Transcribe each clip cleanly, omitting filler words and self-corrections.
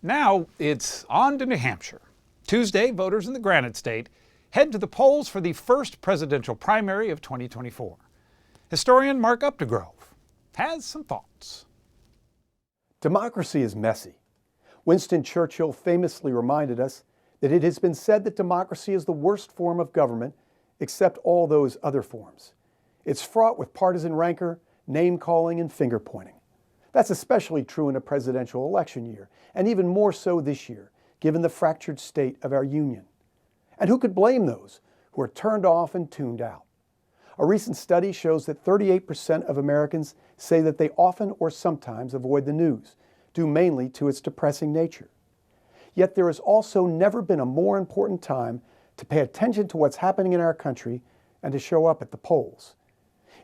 Now it's on to New Hampshire. Tuesday, voters in the Granite State head to the polls for the first presidential primary of 2024. Historian Mark Updegrove has some thoughts. Democracy is messy. Winston Churchill famously reminded us that it has been said that democracy is the worst form of government except all those other forms. It's fraught with partisan rancor, name-calling, and finger-pointing. That's especially true in a presidential election year, and even more so this year, given the fractured state of our union. And who could blame those who are turned off and tuned out? A recent study shows that 38% of Americans say that they often or sometimes avoid the news, due mainly to its depressing nature. Yet there has also never been a more important time to pay attention to what's happening in our country and to show up at the polls.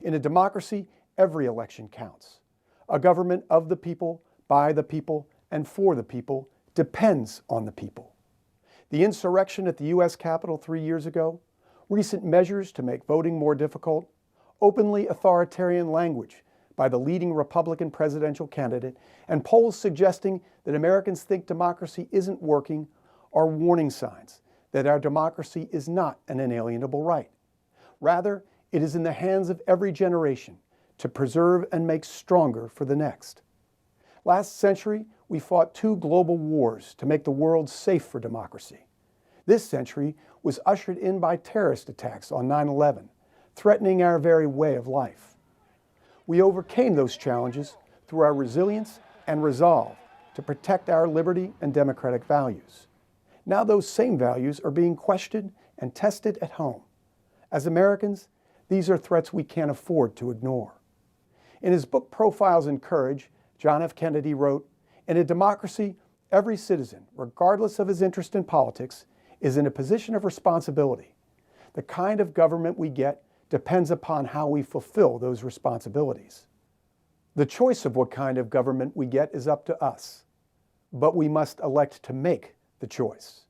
In a democracy, every election counts. A government of the people, by the people, and for the people depends on the people. The insurrection at the U.S. Capitol 3 years ago, recent measures to make voting more difficult, openly authoritarian language by the leading Republican presidential candidate, and polls suggesting that Americans think democracy isn't working are warning signs that our democracy is not an inalienable right. Rather, it is in the hands of every generation to preserve and make stronger for the next. Last century, we fought 2 global wars to make the world safe for democracy. This century was ushered in by terrorist attacks on 9/11, threatening our very way of life. We overcame those challenges through our resilience and resolve to protect our liberty and democratic values. Now those same values are being questioned and tested at home. As Americans, these are threats we can't afford to ignore. In his book Profiles in Courage, John F. Kennedy wrote, "In a democracy, every citizen, regardless of his interest in politics, is in a position of responsibility. The kind of government we get depends upon how we fulfill those responsibilities. The choice of what kind of government we get is up to us, but we must elect to make the choice."